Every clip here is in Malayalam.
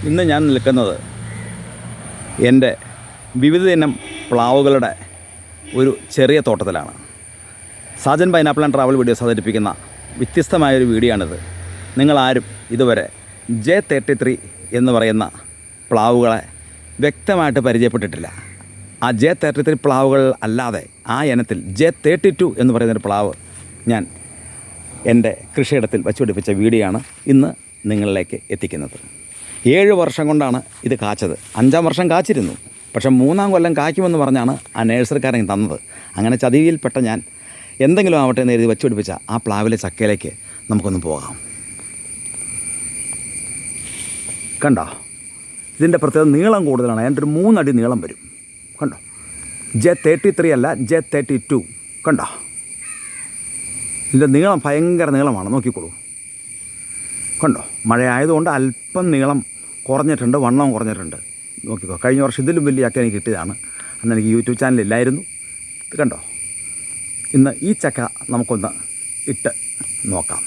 ഇന്ന് ഞാൻ നിൽക്കുന്നത് എൻ്റെ വിവിധയിനം പ്ലാവുകളുടെ ഒരു ചെറിയ തോട്ടത്തിലാണ്. Sajan pineapple and travel videos അവതരിപ്പിക്കുന്ന വ്യത്യസ്തമായൊരു വീഡിയോ ആണിത്. നിങ്ങളാരും ഇതുവരെ J33 എന്ന് പറയുന്ന പ്ലാവുകളെ വ്യക്തമായിട്ട് പരിചയപ്പെട്ടിട്ടില്ല. ആ J33 പ്ലാവുകൾ അല്ലാതെ ആ ഇനത്തിൽ J32 എന്ന് പറയുന്നൊരു പ്ലാവ് ഞാൻ എൻ്റെ കൃഷിയിടത്തിൽ വച്ചുപിടിപ്പിച്ച വീഡിയോ ആണ് ഇന്ന് നിങ്ങളിലേക്ക് എത്തിക്കുന്നത്. 7 വർഷം കൊണ്ടാണ് ഇത് കാച്ചത്. 5-ാം വർഷം കാച്ചിരുന്നു, പക്ഷേ 3-ാം കൊല്ലം കായ്ക്കുമെന്ന് പറഞ്ഞാണ് ആ നേഴ്സറിക്കാരൻ തന്നത്. അങ്ങനെ ചതിയിൽപ്പെട്ട ഞാൻ എന്തെങ്കിലും ആവട്ടെ എന്ന് എഴുതി വച്ചുപിടിപ്പിച്ച ആ പ്ലാവിലെ ചക്കയിലേക്ക് നമുക്കൊന്ന് പോകാം. കണ്ടോ, ഇതിൻ്റെ പ്രത്യേകത നീളം കൂടുതലാണ്. അതിൻ്റെ ഒരു 3 അടി നീളം വരും. കണ്ടോ, J33 അല്ല, J32. കണ്ടോ, ഇതിൻ്റെ നീളം ഭയങ്കര നീളമാണ്. നോക്കിക്കോളൂ. കണ്ടോ, മഴയായതുകൊണ്ട് അല്പം നീളം കുറഞ്ഞിട്ടുണ്ട്, വണ്ണവും കുറഞ്ഞിട്ടുണ്ട്. നോക്കിക്കോ, കഴിഞ്ഞ വർഷം ഇതിലും വലിയ ചക്ക എനിക്ക് കിട്ടിയതാണ്. അന്ന് എനിക്ക് യൂട്യൂബ് ചാനലില്ലായിരുന്നു. ഇത് കണ്ടോ, ഇന്ന് ഈ ചക്ക നമുക്കൊന്ന് ഇട്ട് നോക്കാം.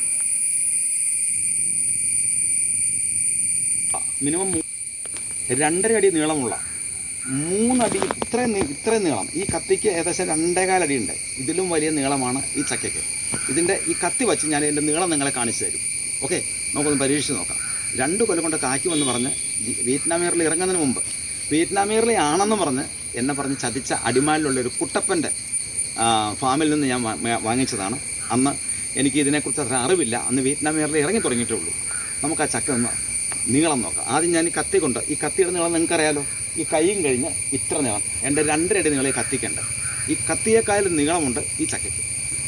മിനിമം 2.5 അടി നീളമുള്ള 3 അടി ഇത്രയും നീളം. ഈ കത്തിക്ക് ഏകദേശം 2.25 അടിയുണ്ട്. ഇതിലും വലിയ നീളമാണ് ഈ ചക്കയ്ക്ക്. ഇതിൻ്റെ ഈ കത്തി വച്ച് ഞാൻ ഇതിൻ്റെ നീളം നിങ്ങളെ കാണിച്ചു തരും. ഓക്കെ, നമുക്കൊന്ന് പരീക്ഷിച്ച് നോക്കാം. 2 കൊല്ലം കൊണ്ട് കായ്ക്കുമെന്ന് പറഞ്ഞ് വിയറ്റ്നാമീറിൽ ഇറങ്ങുന്നതിന് മുമ്പ് വിയറ്റ്നാമീറിലെ ആണെന്ന് പറഞ്ഞ് എന്നെ പറഞ്ഞ് ചതിച്ച അടിമാലിലുള്ളൊരു കുട്ടപ്പൻ്റെ ഫാമിൽ നിന്ന് ഞാൻ വാങ്ങിച്ചതാണ്. അന്ന് എനിക്ക് ഇതിനെക്കുറിച്ച് അത്ര അറിവില്ല. അന്ന് വിയറ്റ്നാമീറിൽ ഇറങ്ങി തുടങ്ങിയിട്ടേ ഉള്ളൂ. നമുക്ക് ആ ചക്ക ഒന്ന് നീളം നോക്കാം. ആദ്യം ഞാൻ ഈ കത്തി കൊണ്ട്, ഈ കത്തിയുടെ നീളം നിങ്ങൾക്കറിയാലോ, ഈ കൈയും കഴിഞ്ഞ് ഇത്ര നീളം, എൻ്റെ 2.5 അടി നീളം ഈ കത്തിക്കുണ്ട്. ഈ കത്തിയേക്കാളും നീളമുണ്ട് ഈ ചക്കയ്ക്ക്.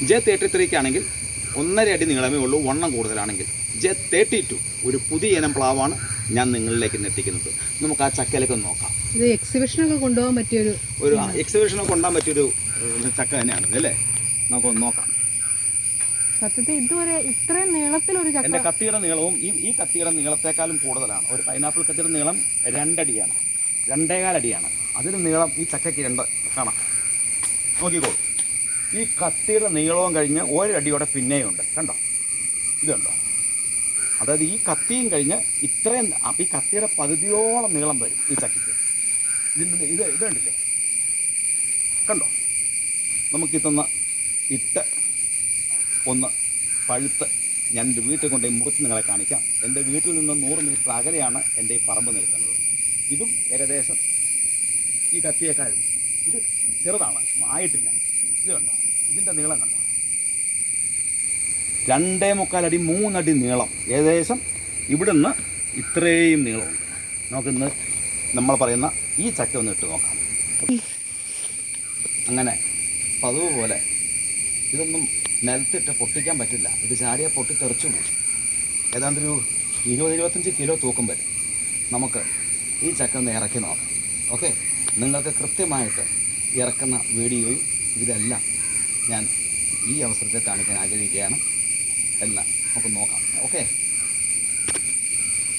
J33 ആണെങ്കിൽ 1.5 അടി നീളമേ ഉള്ളൂ, വണ്ണം കൂടുതലാണെങ്കിൽ. J32 ഒരു പുതിയ ഇനം പ്ലാവാണ് ഞാൻ നിങ്ങളിലേക്ക് എത്തിക്കുന്നത്. നമുക്ക് ആ ചക്കയിലേക്ക് നോക്കാം. ഇത് എക്സിബിഷനൊക്കെ കൊണ്ടുപോകാൻ പറ്റിയൊരു എക്സിബിഷനൊക്കെ കൊണ്ടുപോകാൻ പറ്റിയൊരു ചക്ക തന്നെയാണ് അല്ലേ. നമുക്കൊന്ന് നോക്കാം. സത്യത്തിൽ ഇതുവരെ ഇത്രയും നീളത്തിലൊരു ചക്ക. എൻ്റെ കത്തിയുടെ നീളവും ഈ കത്തിയുടെ നീളത്തെക്കാളും കൂടുതലാണ്. ഒരു പൈനാപ്പിൾ കത്തിയുടെ നീളം 2 അടിയാണ്, 2.25 അടിയാണ്. അതിന് നീളം ഈ ചക്കയ്ക്ക് 2 കാണാം. നോക്കിക്കോളൂ, ഈ കത്തിയുടെ നീളവും കഴിഞ്ഞ് 1 അടിയോടെ പിന്നെയും ഉണ്ട്. കണ്ടോ, ഇതുണ്ടോ? അതായത് ഈ കത്തിയും കഴിഞ്ഞ് ഇത്രയും, ഈ കത്തിയുടെ പകുതിയോളം നീളം വരും ഈ ചക്കയ്ക്ക്. ഇത് കണ്ടില്ലേ, കണ്ടോ? നമുക്കിതൊന്ന് ഇട്ട് ഒന്ന് പഴുത്ത് ഞാൻ എൻ്റെ വീട്ടിൽ കൊണ്ടുപോയി മുറിച്ച് നിങ്ങളെ കാണിക്കാം. എൻ്റെ വീട്ടിൽ നിന്ന് 100 മീറ്റർ അകലെയാണ് എൻ്റെ ഈ പറമ്പ് നിൽക്കുന്നത്. ഇതും ഏകദേശം ഈ കത്തിയേക്കാളും ഇത് ചെറുതാണ്, ആയിട്ടില്ല. ഇത് കണ്ടോ, ഇതിൻ്റെ നീളം കണ്ടോ, 2.25 അടി 3 അടി നീളം. ഏകദേശം ഇവിടുന്ന് ഇത്രയും നീളമുണ്ട്. നമുക്കിന്ന് നമ്മൾ പറയുന്ന ഈ ചക്ക ഒന്ന് ഇട്ട് നോക്കാം. അങ്ങനെ പതിവ് പോലെ ഇതൊന്നും നിലത്തിട്ട് പൊട്ടിക്കാൻ പറ്റില്ല. ഇത് ചാടിയാൽ പൊട്ടിത്തെറിച്ചു പോകും. ഏതാണ്ടൊരു 20-25 കിലോ തൂക്കം വരും. നമുക്ക് ഈ ചക്ക ഒന്ന് ഇറക്കി നോക്കാം. ഓക്കെ, നിങ്ങൾക്ക് കൃത്യമായിട്ട് ഇറക്കുന്ന വീഡിയോയും ഇതെല്ലാം ഞാൻ ഈ അവസരത്തിൽ കാണിക്കാൻ ആഗ്രഹിക്കുകയാണ്. എല്ലാം നമുക്ക് നോക്കാം. ഓക്കെ,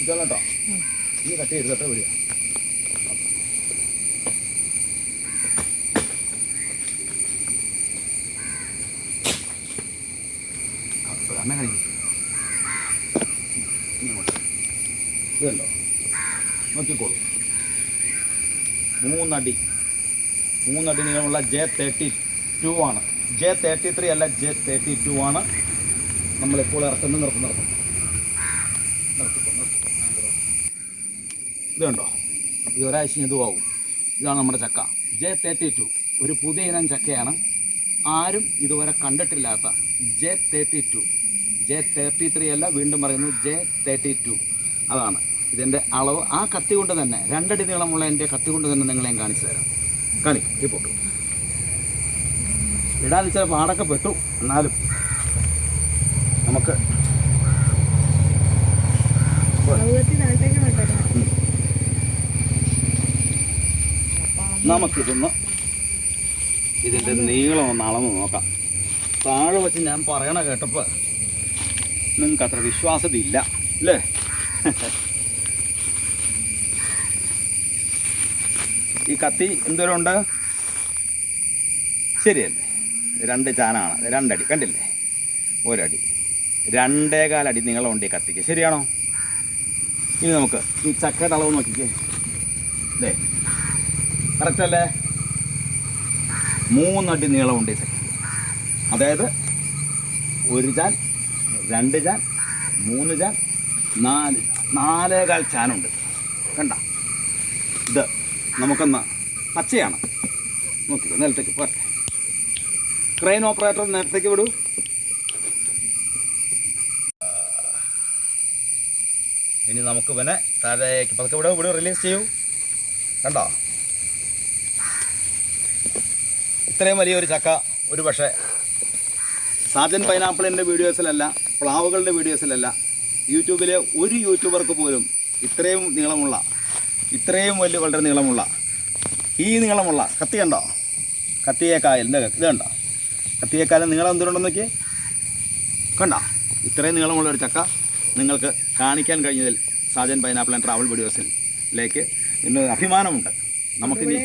ഇതാണ് കേട്ടോ. ഈ കട്ടി എടുത്തിട്ട് വിടുക. ഇതല്ലോ, നോക്കിക്കോളൂ. 3 അടി നീളമുള്ള J32 ആണ്. J33 അല്ല, J32 ആണ് നമ്മളിപ്പോൾ നിർത്തും. ഇത് കണ്ടോ, ഇത് ഒരാഴ്ച ഇതുമാവും. ഇതാണ് നമ്മുടെ ചക്ക J32. ഒരു പുതിയ ഇനം ചക്കയാണ്. ആരും ഇതുവരെ കണ്ടിട്ടില്ലാത്ത J32. J33 അല്ല, വീണ്ടും പറയുന്നു J32. അതാണ് ഇതിൻ്റെ അളവ്. ആ കത്തി കൊണ്ട് തന്നെ 2 അടി നീളമുള്ള എൻ്റെ കത്തി കൊണ്ട് തന്നെ നിങ്ങളെ ഞാൻ കാണിച്ചു തരാം. ഈ പൊട്ടു ഇടാൻ ചില പാടൊക്കെ പെട്ടു, എന്നാലും നമുക്കിതൊന്ന് ഇതിൻ്റെ നീളം ഒന്ന് അളന്ന് നോക്കാം. താഴെ വെച്ച് ഞാൻ പറയണ കേട്ടപ്പോൾ നിങ്ങൾക്ക് അത്ര വിശ്വാസ്യത ഇല്ല അല്ലേ? ഈ കത്തി എന്തോരമുണ്ട്, ശരിയല്ലേ? 2 ചാനാണ്, 2 അടി കണ്ടില്ലേ? 1 അടി, 2.25 അടി നീളമുണ്ട് ഈ കത്തിക്ക്. ശരിയാണോ? 2.25 അടി നീളമുണ്ട് ഈ കത്തിക്ക്. 2.25 അടി നീളമുണ്ട് ഈ കത്തിക്ക്. ശരിയല്ലേ? 2 ചാനാണ്, 2 അടി കണ്ടില്ലേ? 1 അടി, 2.25 അടി. 2.25 അടി നീളമുണ്ട് ഈ കത്തിക്ക്. ശരിയാണോ? 2.25 അടി നീളമുണ്ട് ഈ കത്തിക്ക്. ശരിയാണോ? ഇനി നമുക്ക് ഈ ചക്കയുടെ അളവ് നോക്കിക്കേ. ഇതേ കറക്റ്റല്ലേ? 3 അടി നീളമുണ്ട് ഈ ചക്ക. അതായത് 1 ചാൻ, 2 ചാൻ, 3 ചാൻ, 4 4.25 ചാനുണ്ട്. കണ്ട, ഇത് നമുക്കൊന്ന് പച്ചയാണ്. നോക്കിക്കോ, നിലത്തേക്ക് പോരട്ടെ. ക്രെയിൻ ഓപ്പറേറ്റർ നേരത്തേക്ക് വിടൂ. ഇനി നമുക്ക് പിന്നെ താഴേക്ക് പതുക്കെ വിടൂ, റിലീസ് ചെയ്യൂ. കണ്ടോ, ഇത്രയും വലിയൊരു ചക്ക ഒരു പക്ഷേ സാജൻ പൈനാപ്പിളിൻ്റെ വീഡിയോസിലല്ല, പ്ലാവുകളുടെ വീഡിയോസിലല്ല, യൂട്യൂബിലെ ഒരു യൂട്യൂബർക്ക് പോലും ഇത്രയും നീളമുള്ള, ഇത്രയും വലിയ വളരെ നീളമുള്ള, ഈ നീളമുള്ള കത്തി കണ്ടോ, കത്തിയേക്കായൽ ഇത് കണ്ടോ, കത്തിയേക്കാലം നീളം എന്തുകൊണ്ടെന്ന് നോക്കിയേ. കണ്ടോ, ഇത്രയും നീളമുള്ള ഒരു ചക്ക നിങ്ങൾക്ക് കാണിക്കാൻ കഴിഞ്ഞതിൽ സാജൻ പൈനാപ്പിൾ ആൻഡ് ട്രാവൽ വീഡിയോസിലേക്ക് ഇന്നൊരു അഭിമാനമുണ്ട്. നമുക്കിനി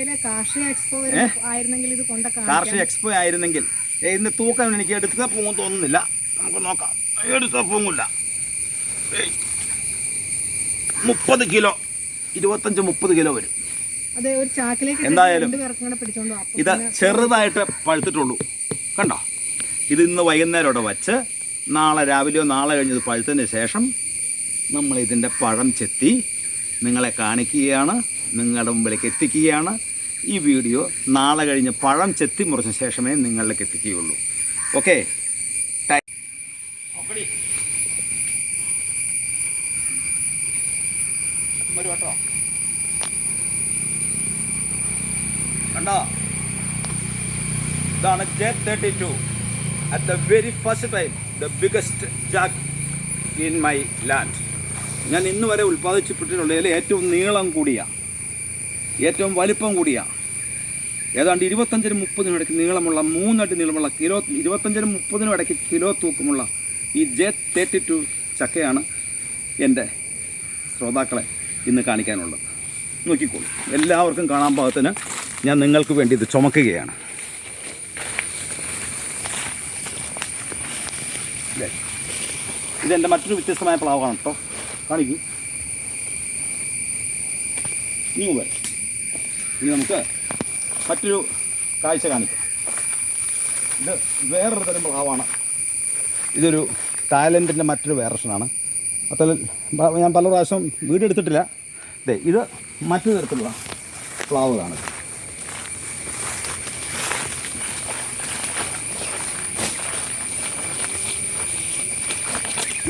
കാർഷിക എക്സ്പോ ആയിരുന്നെങ്കിൽ ഇന്ന് തൂക്കം എനിക്ക് എടുത്താൽ പോകും തോന്നുന്നില്ല. നമുക്ക് നോക്കാം. എടുത്താൽ പോകില്ല. 30 കിലോ, 25-30 കിലോ വരും. എന്തായാലും ഇത് ചെറുതായിട്ട് പഴുത്തിട്ടുള്ളൂ. കണ്ടോ, ഇത് ഇന്ന് വൈകുന്നേരം വച്ച് നാളെ രാവിലെയോ നാളെ കഴിഞ്ഞത് പഴുത്തതിന് ശേഷം നമ്മൾ ഇതിൻ്റെ പഴം ചെത്തി നിങ്ങളെ കാണിക്കുകയാണ്, നിങ്ങളുടെ മുമ്പിലേക്ക് എത്തിക്കുകയാണ്. ഈ വീഡിയോ നാളെ കഴിഞ്ഞ് പഴം ചെത്തി മുറിച്ച ശേഷമേ നിങ്ങളിലേക്ക് എത്തിക്കുകയുള്ളൂ. ഓക്കെ, കേട്ടോ. കണ്ടോ, ഇതാണ് J32 at the very first time the biggest jack in my land. ഞാൻ ഇന്ന് വരെ ഉൽപ്പാദിപ്പിച്ചിട്ടുള്ളതിൽ ഏറ്റവും നീളം കൂടിയ, ഏറ്റവും വലിപ്പം കൂടിയ, ഏതാണ്ട് 25-30 ഇടയ്ക്ക് നീളമുള്ള 3 അടി നീളമുള്ള കിലോ, 25-30 ഇടയ്ക്ക് കിലോ തൂക്കമുള്ള ഈ J32 ചക്കയാണ് എൻ്റെ ശ്രോതാക്കളെ ഇന്ന് കാണിക്കാനുള്ളത്. നോക്കിക്കോളൂ, എല്ലാവർക്കും കാണാൻ പാകത്തിന് ഞാൻ നിങ്ങൾക്ക് വേണ്ടി ഇത് ചുമക്കുകയാണ്. ഇതെൻ്റെ മറ്റൊരു വ്യത്യസ്തമായ പ്ലാവാണ് കേട്ടോ. കാണിക്കൂ. ഇനി നമുക്ക് മറ്റൊരു കാഴ്ച കാണിക്കാം. ഇത് വേറൊരു തരം പ്ലാവാണ്. ഇതൊരു തായ്ലൻഡിൻ്റെ മറ്റൊരു വേർഷനാണ്. അത്ര ഞാൻ പല പ്രാവശ്യം വീഡിയോ എടുത്തിട്ടില്ല. ഇത് മറ്റൊരു തരത്തിലുള്ള പ്ലാവുകളാണ്.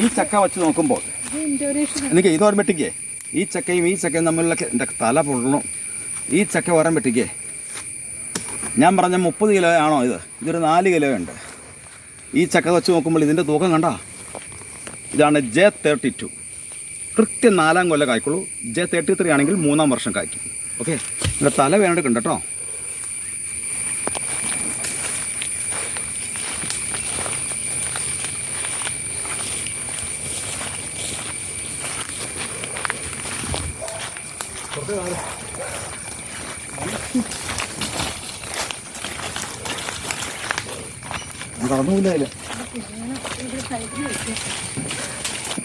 ഈ ചക്ക വെച്ച് നോക്കുമ്പോൾ എനിക്ക് ഇത് ഓരം വെട്ടിക്കേ. ഈ ചക്കയും തമ്മിലുള്ള എൻ്റെ തല പൊള്ളണം. ഈ ചക്ക ഓരം വെട്ടിക്കേ. ഞാൻ പറഞ്ഞ 30 കിലോ ആണോ ഇത്? ഇതൊരു 4 കിലോ ഉണ്ട്. ഈ ചക്ക വെച്ച് നോക്കുമ്പോൾ ഇതിൻ്റെ തൂക്കം കണ്ടോ. ഇതാണ് J32. കൃത്യം 4-ാം കൊല്ലം കായ്ക്കുള്ളൂ. J33 ആണെങ്കിൽ 3-ാം വർഷം കായ്ക്കും. ഓക്കെ, ഇതിൻ്റെ തല വേണ്ടിട്ടുണ്ട് കേട്ടോ. കടന്നുമില്ല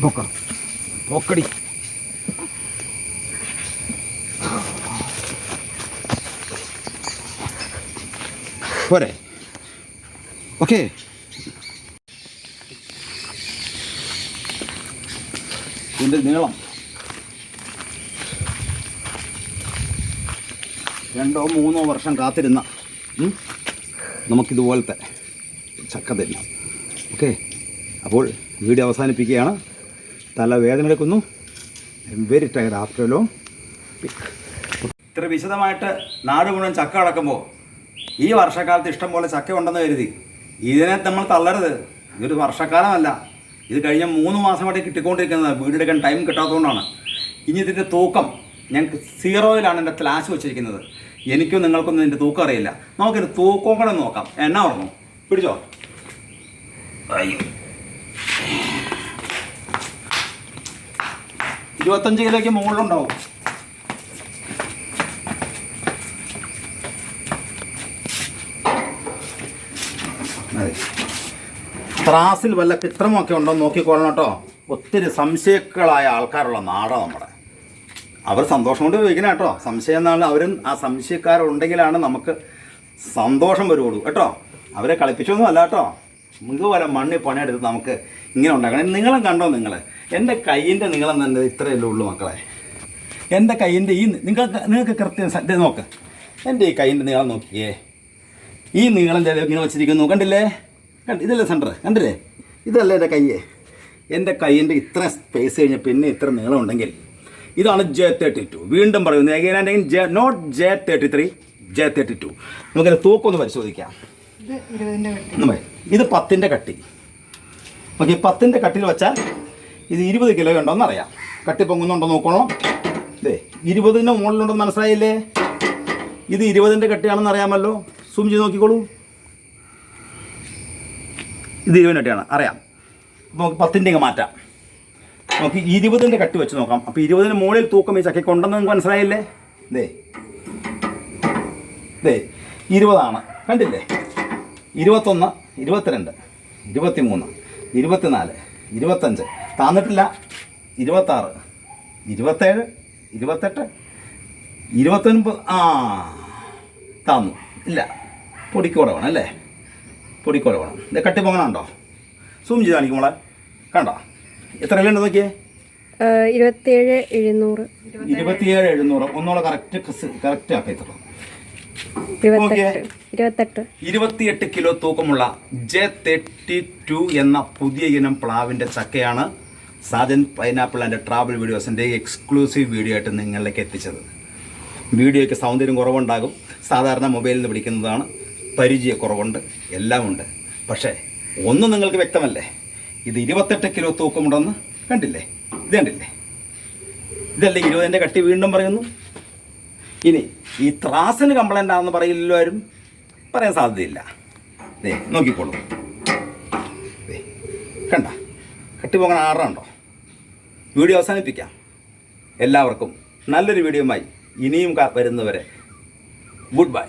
നോക്കാം. നോക്കടി. പോരെ. ഓക്കെ, ഇതിൻ്റെ നീളം 2-3 വർഷം കാത്തിരുന്ന നമുക്കിതുപോലത്തെ ചക്ക തരും. ഓക്കെ, അപ്പോൾ വീഡിയോ അവസാനിപ്പിക്കുകയാണ്. തല വേദന എടുക്കുന്നു. I am very tired after long pick. ഇത്ര വിശദമായിട്ട് നാട് മുഴുവൻ ചക്ക അടക്കുമ്പോൾ ഈ വർഷക്കാലത്ത് ഇഷ്ടം പോലെ ചക്ക ഉണ്ടെന്ന് കരുതി ഇതിനെ നമ്മൾ തള്ളരുത്. ഇതൊരു വർഷക്കാലമല്ല, ഇത് കഴിഞ്ഞ 3 മാസമായിട്ട് കിട്ടിക്കൊണ്ടിരിക്കുന്നത്. വീടെടുക്കാൻ ടൈം കിട്ടാത്തതുകൊണ്ടാണ്. ഇനി ഇതിൻ്റെ തൂക്കം ഞങ്ങൾക്ക് 0-ലാണ് എൻ്റെ ഫ്ലാഷ് വെച്ചിരിക്കുന്നത്. എനിക്കും നിങ്ങൾക്കൊന്നും ഇതിൻ്റെ തൂക്കം അറിയില്ല. നമുക്കിതിൻ്റെ തൂക്കം കൂടെ നോക്കാം. എണ്ണ പറഞ്ഞു പിടിച്ചോ. 25 കിലോയ്ക്ക് മുകളിലുണ്ടാവും. അതെ, ത്രാസിൽ വല്ല കൃത്രിമൊക്കെ ഉണ്ടോ നോക്കിക്കോളണം കേട്ടോ. ഒത്തിരി സംശയങ്ങളായ ആൾക്കാരുള്ള നാടാണ് നമ്മുടെ. അവർ സന്തോഷം കൊണ്ട് ചോദിക്കണം കേട്ടോ. സംശയം എന്നാണ് അവരും ആ സംശയക്കാരുണ്ടെങ്കിലാണ് നമുക്ക് സന്തോഷം വരുള്ളൂ കേട്ടോ. അവരെ കളിപ്പിച്ചൊന്നും അല്ല കേട്ടോ. ഇതുപോലെ മണ്ണി പണിയെടുത്ത് നമുക്ക് ഇങ്ങനെ ഉണ്ടാക്കണം. നീളം കണ്ടോ നിങ്ങൾ? എൻ്റെ കയ്യിൻ്റെ നീളം തന്നെ ഇത്രയല്ലേ ഉള്ളൂ മക്കളെ. എൻ്റെ കയ്യിൻ്റെ ഈ നിങ്ങൾക്ക് കൃത്യം സത്യം നോക്ക്. എൻ്റെ ഈ കയ്യിൻ്റെ നീളം നോക്കിയേ. ഈ നീളം ഇങ്ങനെ വെച്ചിരിക്കുന്നു കണ്ടില്ലേ? ഇതല്ലേ സെൻറ്റർ കണ്ടില്ലേ? ഇതല്ലേ എൻ്റെ കയ്യേ. എൻ്റെ കയ്യിൻ്റെ ഇത്ര സ്പേസ് കഴിഞ്ഞാൽ പിന്നെ ഇത്ര നീളം ഉണ്ടെങ്കിൽ ഇതാണ് J32. വീണ്ടും പറയുന്നു, നോട്ട് J33, J32. നമുക്കതിന് തൂക്കൊന്ന് പരിശോധിക്കാം. ഇത് 10ൻ്റെ കട്ടി. ഓക്കെ, 10ൻ്റെ കട്ടിയിൽ വെച്ചാൽ ഇത് 20 കിലോ ഉണ്ടോയെന്ന് അറിയാം. കട്ടി പൊങ്ങുന്നുണ്ടോ നോക്കണം. ഇതേ 20ൻ്റെ മുകളിലുണ്ടെന്ന് മനസ്സിലായില്ലേ? ഇത് 20ൻ്റെ കട്ടിയാണെന്ന് അറിയാമല്ലോ. സൂം ചെയ്ത് നോക്കിക്കോളൂ. ഇത് 20ൻ്റെ കട്ടിയാണ് അറിയാം. നമുക്ക് 10ൻ്റെ മാറ്റാം. നമുക്ക് 20ൻ്റെ കട്ടി വെച്ച് നോക്കാം. അപ്പോൾ 20ന് മുകളിൽ തൂക്കം ഈ ചക്കയ്ക്ക് ഉണ്ടെന്ന് നിങ്ങൾക്ക് മനസ്സിലായില്ലേ? ഇതേ 20ആണ് കണ്ടില്ലേ? 21, 22, 23, 24, 25 താന്നിട്ടില്ല. 26, 27, 28, 29 താന്നു ഇല്ല. പൊടിക്കുറവാണ് അല്ലേ? പൊടിക്കുറവാണ്. ഇത് കട്ടി പൊങ്ങണുണ്ടോ? സൂം ചെയ്ത് കാണിക്കും മോളെ. കണ്ടോ എത്ര ഉണ്ട് നോക്കിയേ? 27,700. 27,700. ഒന്നുകൂടെ കറക്റ്റ് ആക്കത്തുള്ളൂ. 28 കിലോ തൂക്കമുള്ള J32 എന്ന പുതിയ ഇനം പ്ലാവിൻ്റെ ചക്കയാണ് സാജൻ പൈനാപ്പിൾ ആൻഡ് ട്രാവൽ വീഡിയോസിൻ്റെ എക്സ്ക്ലൂസീവ് വീഡിയോ ആയിട്ട് നിങ്ങളിലേക്ക് എത്തിച്ചത്. വീഡിയോയ്ക്ക് സൗന്ദര്യം കുറവുണ്ടാകും. സാധാരണ മൊബൈലിൽ നിന്ന് പിടിക്കുന്നതാണ്. പരിചയക്കുറവുണ്ട്, എല്ലാം ഉണ്ട്. പക്ഷേ ഒന്നും നിങ്ങൾക്ക് വ്യക്തമല്ലേ? ഇത് 28 കിലോ തൂക്കമുണ്ടെന്ന് കണ്ടില്ലേ? ഇത് കണ്ടില്ലേ? ഇതല്ലേ 20ൻ്റെ കട്ടി. വീണ്ടും പറയുന്നു. ഇനി ഈ ത്രാസിന് കംപ്ലൈൻ്റ് ആണെന്ന് പറയില്ലല്ലോ ആരും. പറയാൻ സാധ്യതയില്ല. നോക്കിക്കോളൂ. കണ്ട കട്ടി പോകാൻ ആറുണ്ടോ? വീഡിയോ അവസാനിപ്പിക്കാം. എല്ലാവർക്കും നല്ലൊരു വീഡിയോയുമായി ഇനിയും വരുന്നവരെ ഗുഡ് ബൈ.